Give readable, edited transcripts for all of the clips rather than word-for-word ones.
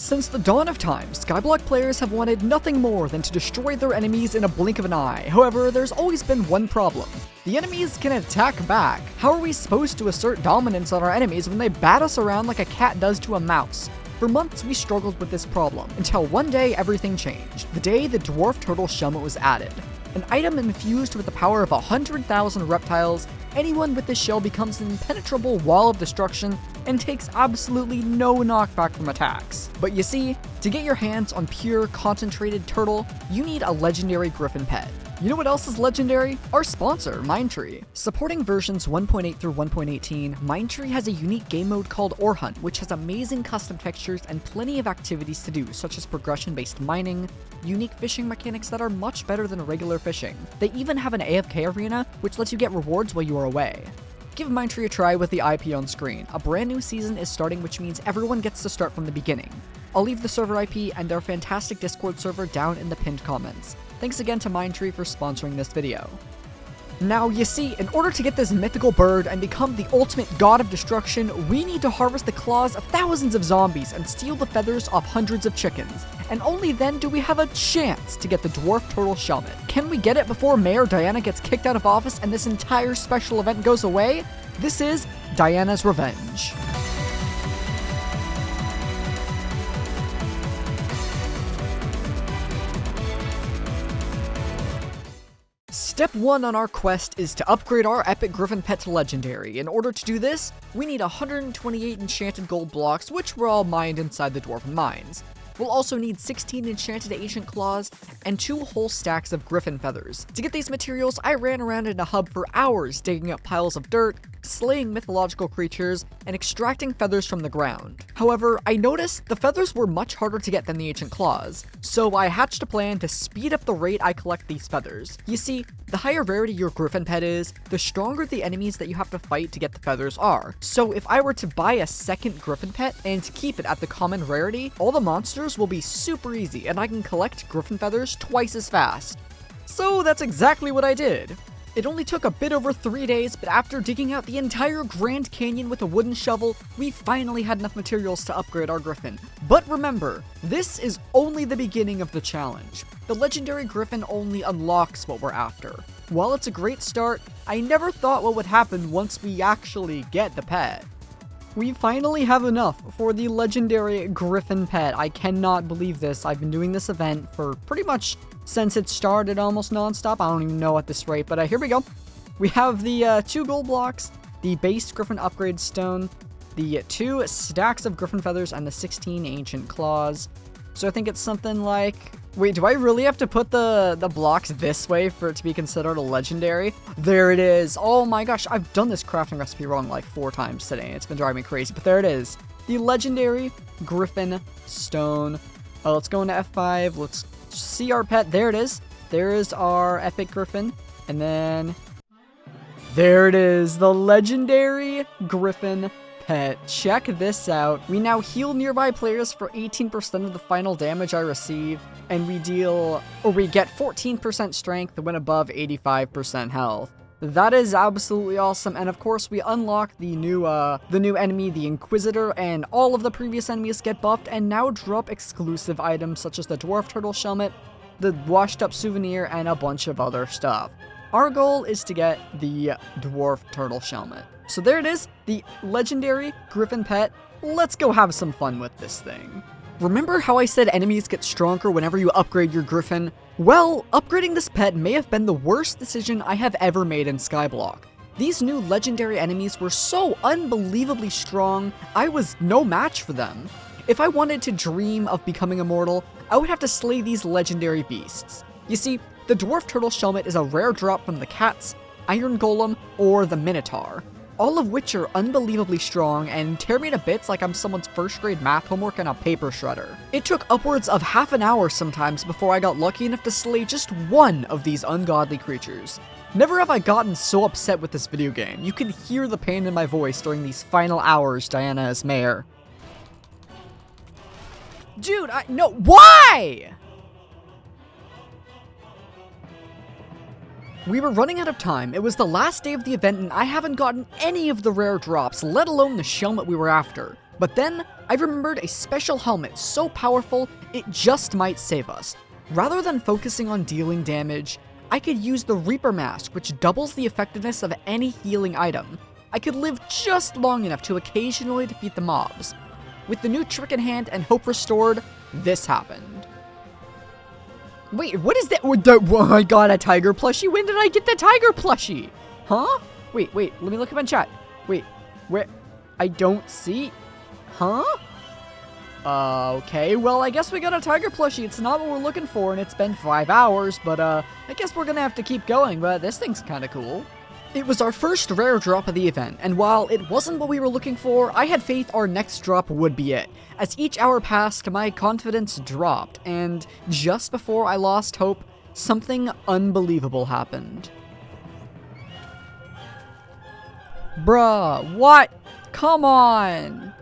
Since the dawn of time, Skyblock players have wanted nothing more than to destroy their enemies in a blink of an eye. However, there's always been one problem. The enemies can attack back. How are we supposed to assert dominance on our enemies when they bat us around like a cat does to a mouse? For months, we struggled with this problem, until one day everything changed. The day the Dwarf Turtle Helmet was added. An item infused with the power of 100,000 reptiles, anyone with this shell becomes an impenetrable wall of destruction and takes absolutely no knockback from attacks. But you see, to get your hands on pure, concentrated turtle, you need a Legendary Griffin Pet. You know what else is legendary? Our sponsor, Minetree. Supporting versions 1.8 through 1.18, Minetree has a unique game mode called Ore Hunt, which has amazing custom textures and plenty of activities to do, such as progression-based mining, unique fishing mechanics that are much better than regular fishing. They even have an AFK arena, which lets you get rewards while you are away. Give Minetree a try with the IP on screen. A brand new season is starting, which means everyone gets to start from the beginning. I'll leave the server IP and their fantastic Discord server down in the pinned comments. Thanks again to Minetree for sponsoring this video. Now, you see, in order to get this mythical bird and become the ultimate god of destruction, we need to harvest the claws of thousands of zombies and steal the feathers off hundreds of chickens. And only then do we have a chance to get the Dwarf Turtle Helmet. Can we get it before Mayor Diana gets kicked out of office and this entire special event goes away? This is Diana's Revenge. Step 1 on our quest is to upgrade our epic Griffin Pet to Legendary. In order to do this, we need 128 enchanted gold blocks, which were all mined inside the Dwarven Mines. We'll also need 16 enchanted ancient claws and 2 whole stacks of griffin feathers. To get these materials, I ran around in a hub for hours digging up piles of dirt, slaying mythological creatures, and extracting feathers from the ground. However, I noticed the feathers were much harder to get than the ancient claws, so I hatched a plan to speed up the rate I collect these feathers. You see, the higher rarity your griffin pet is, the stronger the enemies that you have to fight to get the feathers are. So if I were to buy a second griffin pet and keep it at the common rarity, all the monsters will be super easy and I can collect griffin feathers twice as fast. So that's exactly what I did. It only took a bit over 3 days, but after digging out the entire Grand Canyon with a wooden shovel, we finally had enough materials to upgrade our griffin. But remember, this is only the beginning of the challenge. The Legendary Griffin only unlocks what we're after. While it's a great start, I never thought what would happen once we actually get the pet. We finally have enough for the Legendary Griffin Pet. I cannot believe this. I've been doing this event for pretty much since it started almost non-stop. I don't even know at this rate, but here we go. We have the 2 gold blocks, the base Griffin upgrade stone, the 2 stacks of Griffin feathers, and the 16 ancient claws. So I think it's something like... Wait, do I really have to put the blocks this way for it to be considered a legendary? There it is. Oh my gosh, I've done this crafting recipe wrong like 4 times today. It's been driving me crazy, but there it is. The Legendary Griffin Stone. Let's go into F5. Let's see our pet. There it is. There is our epic Griffin. And then... there it is. The Legendary Griffin Pet. Check this out. We now heal nearby players for 18% of the final damage I receive, and we get 14% strength when above 85% health. That is absolutely awesome, and of course we unlock the new enemy, the Inquisitor, and all of the previous enemies get buffed and now drop exclusive items such as the Dwarf Turtle Helmet, the washed up souvenir, and a bunch of other stuff. Our goal is to get the Dwarf Turtle Helmet. So there it is, the Legendary Griffin Pet. Let's go have some fun with this thing. Remember how I said enemies get stronger whenever you upgrade your Griffin? Well, upgrading this pet may have been the worst decision I have ever made in Skyblock. These new legendary enemies were so unbelievably strong, I was no match for them. If I wanted to dream of becoming immortal, I would have to slay these legendary beasts. You see, the Dwarf Turtle Helmet is a rare drop from the Cats, Iron Golem, or the Minotaur, all of which are unbelievably strong and tear me to bits like I'm someone's first grade math homework in a paper shredder. It took upwards of half an hour sometimes before I got lucky enough to slay just one of these ungodly creatures. Never have I gotten so upset with this video game. You can hear the pain in my voice during these final hours Diana as mayor. Dude, no, why? We were running out of time. It was the last day of the event and I haven't gotten any of the rare drops, let alone the helmet we were after. But then, I remembered a special helmet so powerful, it just might save us. Rather than focusing on dealing damage, I could use the Reaper Mask, which doubles the effectiveness of any healing item. I could live just long enough to occasionally defeat the mobs. With the new trick in hand and hope restored, this happened. Wait, what is that? Oh my god, a tiger plushie? When did I get the tiger plushie? Huh? Wait, let me look up in chat. Wait, where? I don't see. Huh? Okay, well, I guess we got a tiger plushie. It's not what we're looking for, and it's been 5 hours, but, I guess we're gonna have to keep going, but this thing's kinda cool. It was our first rare drop of the event, and while it wasn't what we were looking for, I had faith our next drop would be it. As each hour passed, my confidence dropped, and just before I lost hope, something unbelievable happened. Bruh, what? Come on!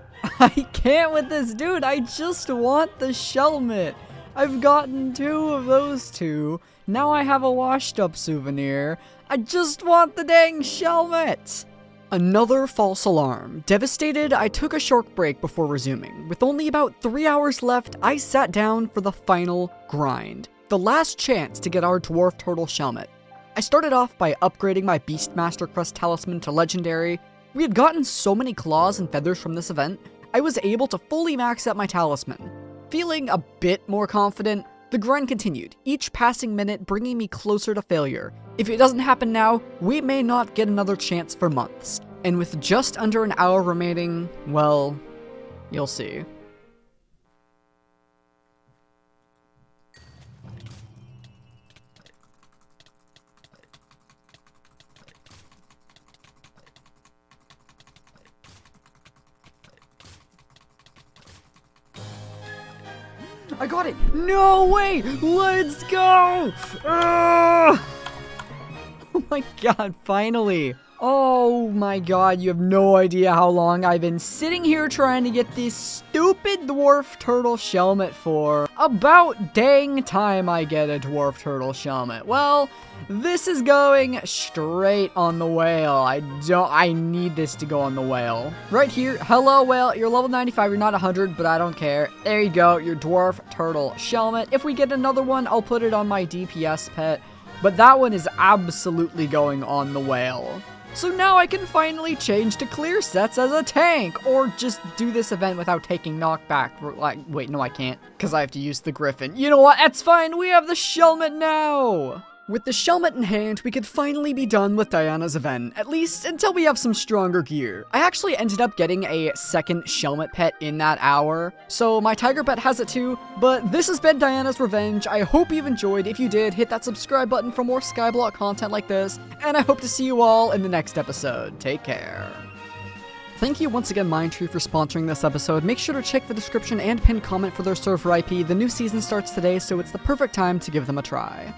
I can't with this dude, I just want the Shelmet. I've gotten 2 of those 2. Now I have a washed up souvenir. I just want the dang Shelmet. Another false alarm. Devastated, I took a short break before resuming. With only about 3 hours left, I sat down for the final grind. The last chance to get our dwarf turtle Shelmet. I started off by upgrading my Beastmaster Crest talisman to legendary. We had gotten so many claws and feathers from this event, I was able to fully max out my talisman. Feeling a bit more confident, the grind continued, each passing minute bringing me closer to failure. If it doesn't happen now, we may not get another chance for months. And with just under an hour remaining, well, you'll see. I got it! No way! Let's go! Oh my god, finally! Oh my god, you have no idea how long I've been sitting here trying to get this stupid dwarf turtle Shelmet for. About dang time I get a dwarf turtle Shelmet. Well, this is going straight on the whale. I need this to go on the whale. Right here, hello whale, you're level 95, you're not 100, but I don't care. There you go, your dwarf turtle Shelmet. If we get another one, I'll put it on my DPS pet, but that one is absolutely going on the whale. So now I can finally change to clear sets as a tank, or just do this event without taking knockback. Like, wait, no I can't, because I have to use the Griffin. You know what, that's fine, we have the Shelmet now! With the Shelmet in hand, we could finally be done with Diana's event, at least until we have some stronger gear. I actually ended up getting a second Shelmet pet in that hour, so my tiger pet has it too, but this has been Diana's Revenge. I hope you've enjoyed. If you did, hit that subscribe button for more Skyblock content like this, and I hope to see you all in the next episode. Take care. Thank you once again, Minetree, for sponsoring this episode. Make sure to check the description and pinned comment for their server IP. The new season starts today, so it's the perfect time to give them a try.